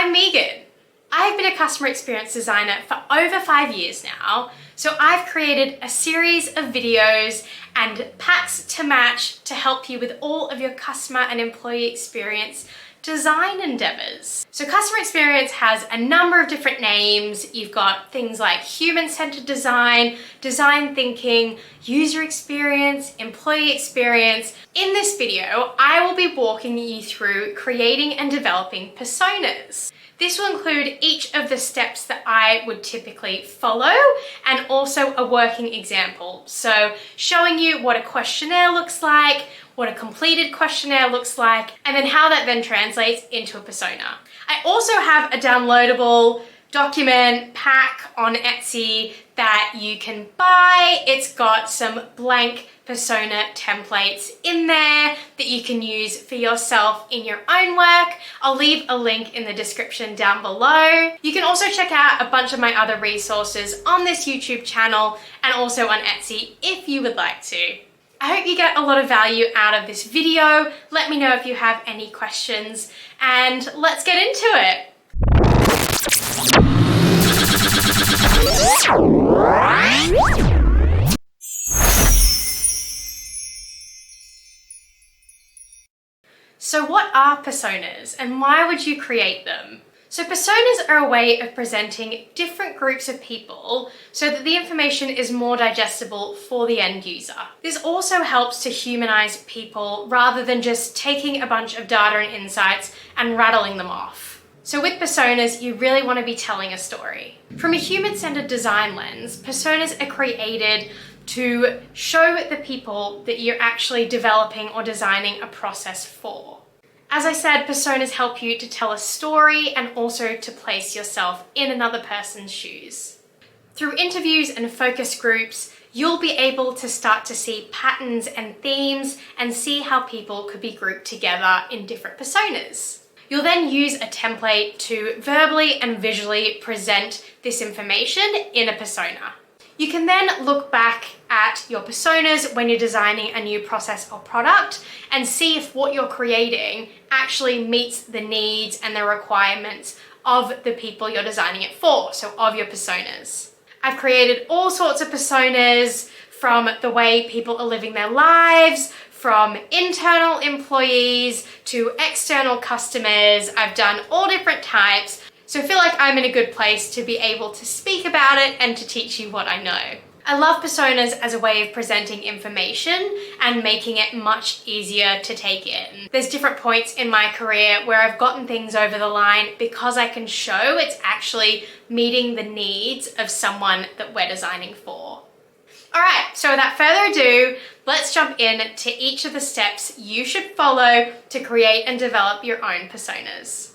I'm Megan. I've been a customer experience designer for over 5 years now, so I've created a series of videos and packs to match to help you with all of your customer and employee experience design endeavors. So customer experience has a number of different names. You've got things like human-centered design, design thinking, user experience, employee experience. In this video, I will be walking you through creating and developing personas. This will include each of the steps that I would typically follow and also a working example. So showing you what a questionnaire looks like, what a completed questionnaire looks like, and then how that then translates into a persona. I also have a downloadable document pack on Etsy that you can buy. It's got some blank persona templates in there that you can use for yourself in your own work. I'll leave a link in the description down below. You can also check out a bunch of my other resources on this YouTube channel and also on Etsy if you would like to. I hope you get a lot of value out of this video. Let me know if you have any questions and let's get into it. So what are personas and why would you create them? So personas are a way of presenting different groups of people so that the information is more digestible for the end user. This also helps to humanize people rather than just taking a bunch of data and insights and rattling them off. So with personas, you really want to be telling a story. From a human-centered design lens, personas are created to show the people that you're actually developing or designing a process for. As I said, personas help you to tell a story and also to place yourself in another person's shoes. Through interviews and focus groups, you'll be able to start to see patterns and themes and see how people could be grouped together in different personas. You'll then use a template to verbally and visually present this information in a persona. You can then look back at your personas when you're designing a new process or product and see if what you're creating actually meets the needs and the requirements of the people you're designing it for, so of your personas. I've created all sorts of personas, from the way people are living their lives, from internal employees to external customers. I've done all different types. So I feel like I'm in a good place to be able to speak about it and to teach you what I know. I love personas as a way of presenting information and making it much easier to take in. There's different points in my career where I've gotten things over the line because I can show it's actually meeting the needs of someone that we're designing for. All right, so without further ado, let's jump in to each of the steps you should follow to create and develop your own personas.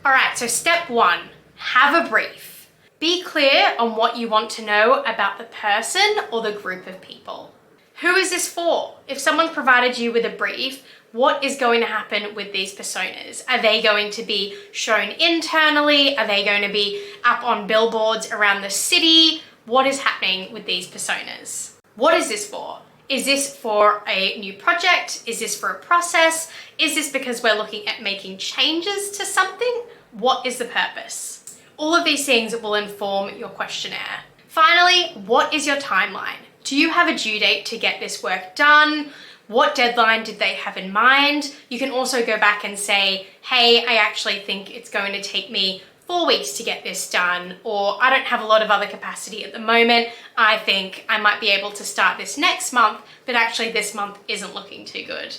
All right, so step 1, have a brief. Be clear on what you want to know about the person or the group of people. Who is this for? If someone provided you with a brief, what is going to happen with these personas? Are they going to be shown internally? Are they going to be up on billboards around the city? What is happening with these personas? What is this for? Is this for a new project? Is this for a process? Is this because we're looking at making changes to something? What is the purpose? All of these things will inform your questionnaire. Finally, what is your timeline? Do you have a due date to get this work done? What deadline did they have in mind? You can also go back and say, hey, I actually think it's going to take me 4 weeks to get this done, or I don't have a lot of other capacity at the moment. I think I might be able to start this next month, but actually this month isn't looking too good.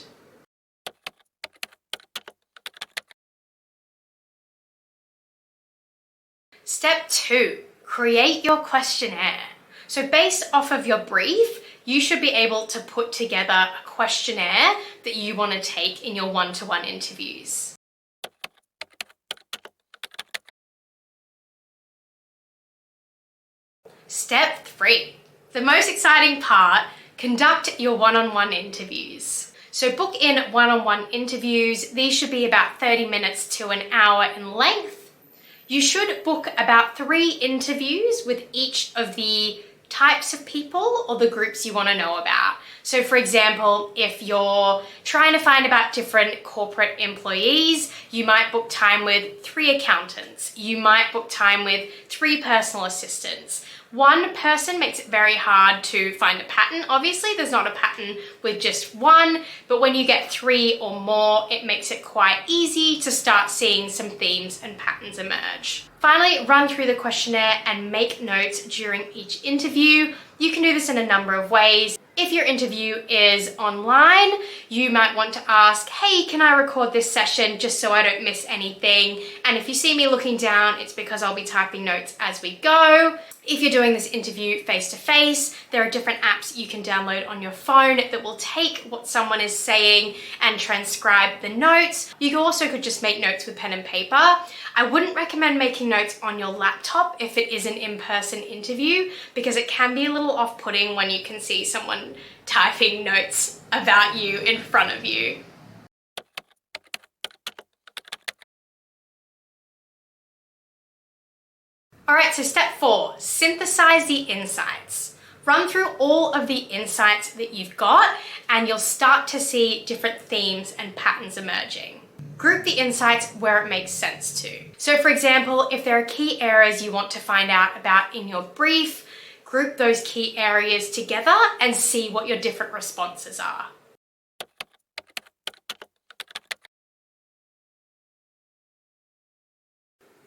Step 2, create your questionnaire. So based off of your brief, you should be able to put together a questionnaire that you want to take in your one-to-one interviews. Step 3, the most exciting part, conduct your one-on-one interviews. So book in one-on-one interviews. These should be about 30 minutes to an hour in length. You should book about 3 interviews with each of the types of people or the groups you want to know about. So for example, if you're trying to find about different corporate employees, you might book time with 3 accountants. You might book time with 3 personal assistants. 1 person makes it very hard to find a pattern. Obviously, there's not a pattern with just 1, but when you get 3 or more, it makes it quite easy to start seeing some themes and patterns emerge. Finally, run through the questionnaire and make notes during each interview. You can do this in a number of ways. If your interview is online, you might want to ask, hey, can I record this session just so I don't miss anything? And if you see me looking down, it's because I'll be typing notes as we go. If you're doing this interview face-to-face, there are different apps you can download on your phone that will take what someone is saying and transcribe the notes. You also could just make notes with pen and paper. I wouldn't recommend making notes on your laptop if it is an in-person interview, because it can be a little off-putting when you can see someone typing notes about you in front of you. All right, so step 4, synthesize the insights. Run through all of the insights that you've got and you'll start to see different themes and patterns emerging. Group the insights where it makes sense to. So for example, if there are key areas you want to find out about in your brief, group those key areas together and see what your different responses are.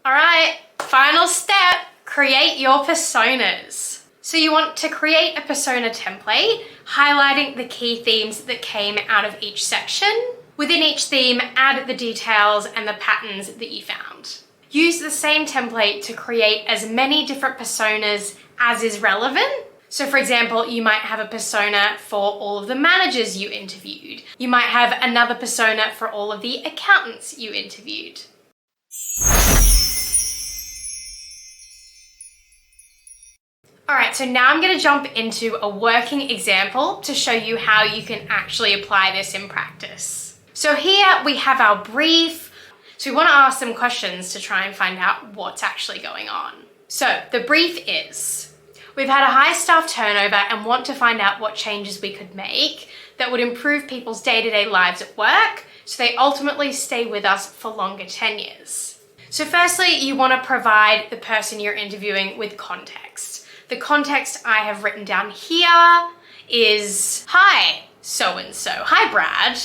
All right, final step, create your personas. So you want to create a persona template, highlighting the key themes that came out of each section. Within each theme, add the details and the patterns that you found. Use the same template to create as many different personas as is relevant. So for example, you might have a persona for all of the managers you interviewed. You might have another persona for all of the accountants you interviewed. All right, so now I'm going to jump into a working example to show you how you can actually apply this in practice. So here we have our brief. So we want to ask some questions to try and find out what's actually going on. So the brief is, we've had a high staff turnover and want to find out what changes we could make that would improve people's day-to-day lives at work so they ultimately stay with us for longer tenures. So firstly, you want to provide the person you're interviewing with context. The context I have written down here is, hi, so-and-so. Hi, Brad.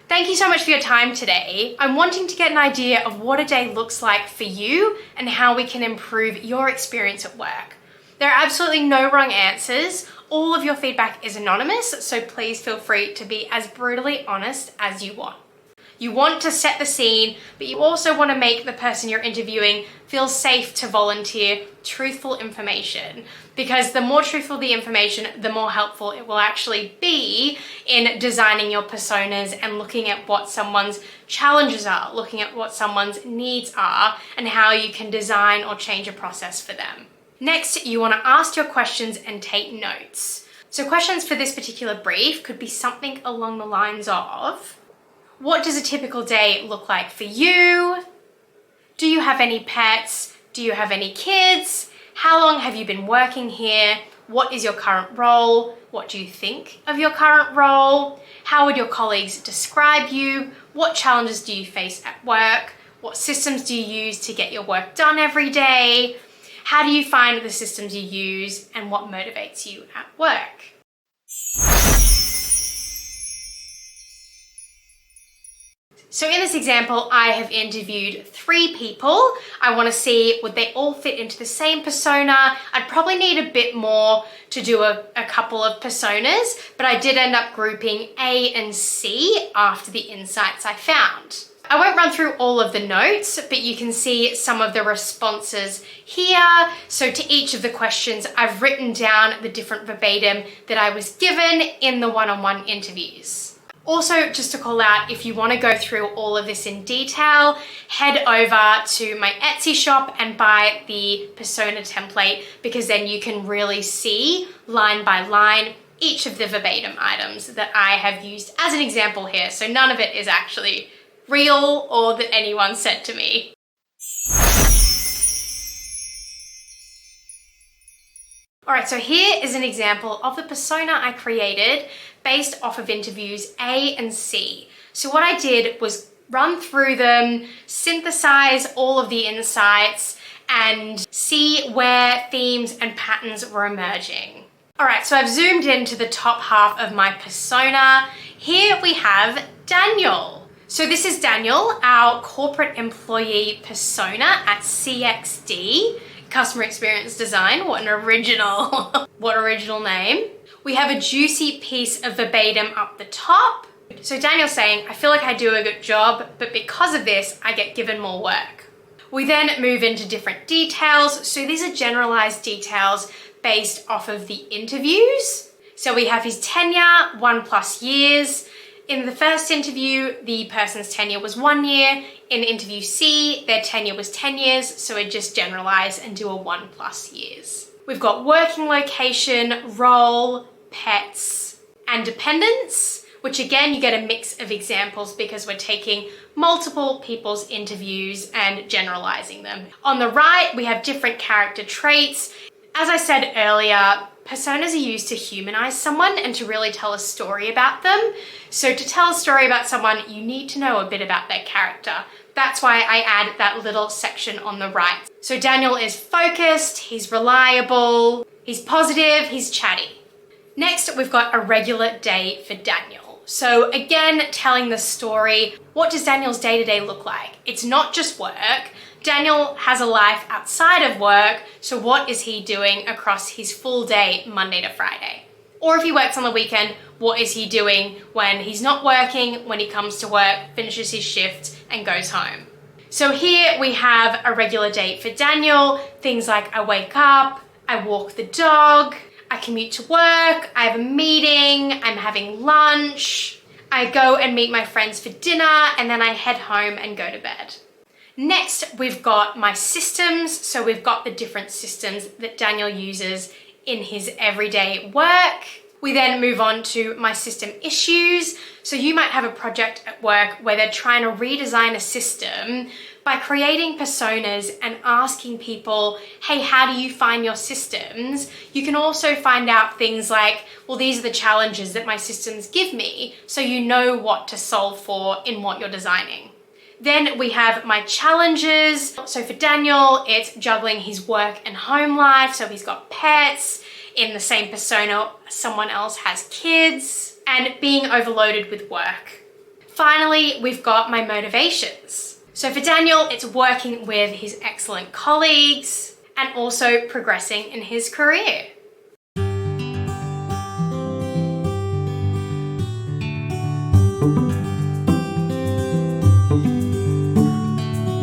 Thank you so much for your time today. I'm wanting to get an idea of what a day looks like for you and how we can improve your experience at work. There are absolutely no wrong answers. All of your feedback is anonymous, so please feel free to be as brutally honest as you want. You want to set the scene, but you also want to make the person you're interviewing feel safe to volunteer truthful information, because the more truthful the information, the more helpful it will actually be in designing your personas and looking at what someone's challenges are, looking at what someone's needs are, and how you can design or change a process for them. Next, you want to ask your questions and take notes. So questions for this particular brief could be something along the lines of, what does a typical day look like for you? Do you have any pets? Do you have any kids? How long have you been working here? What is your current role? What do you think of your current role? How would your colleagues describe you? What challenges do you face at work? What systems do you use to get your work done every day? How do you find the systems you use and what motivates you at work? So in this example, I have interviewed 3 people. I want to see, would they all fit into the same persona? I'd probably need a bit more to do a couple of personas, but I did end up grouping A and C after the insights I found. I won't run through all of the notes, but you can see some of the responses here. So to each of the questions, I've written down the different verbatim that I was given in the one-on-one interviews. Also, just to call out, if you want to go through all of this in detail, head over to my Etsy shop and buy the persona template, because then you can really see line by line each of the verbatim items that I have used as an example here. So none of it is actually real or that anyone said to me. All right, so here is an example of the persona I created based off of interviews A and C. So what I did was run through them, synthesize all of the insights, and see where themes and patterns were emerging. All right, so I've zoomed into the top half of my persona. Here we have Daniel. So this is Daniel, our corporate employee persona at CXD, Customer Experience Design. What an original, what original name. We have a juicy piece of verbatim up the top. So Daniel's saying, I feel like I do a good job, but because of this, I get given more work. We then move into different details. So these are generalized details based off of the interviews. So we have his tenure, 1+ years. In the first interview, the person's tenure was 1 year. In interview C, their tenure was 10 years. So we just generalize and do a 1+ years. We've got working location, role, pets, and dependents, which again, you get a mix of examples because we're taking multiple people's interviews and generalizing them. On the right, we have different character traits. As I said earlier, personas are used to humanize someone and to really tell a story about them. So to tell a story about someone, you need to know a bit about their character. That's why I add that little section on the right. So Daniel is focused, he's reliable, he's positive, he's chatty. Next, we've got a regular day for Daniel. So again, telling the story, what does Daniel's day-to-day look like? It's not just work. Daniel has a life outside of work, so what is he doing across his full day, Monday to Friday? Or if he works on the weekend, what is he doing when he's not working, when he comes to work, finishes his shift, and goes home? So here we have a regular day for Daniel. Things like I wake up, I walk the dog, I commute to work, I have a meeting, I'm having lunch, I go and meet my friends for dinner, and then I head home and go to bed. Next, we've got my systems. So we've got the different systems that Daniel uses in his everyday work. We then move on to my system issues. So you might have a project at work where they're trying to redesign a system by creating personas and asking people, hey, how do you find your systems? You can also find out things like, well, these are the challenges that my systems give me, so you know what to solve for in what you're designing. Then we have my challenges. So for Daniel, it's juggling his work and home life. So he's got pets. In the same persona, someone else has kids, and being overloaded with work. Finally, we've got my motivations. So for Daniel, it's working with his excellent colleagues and also progressing in his career.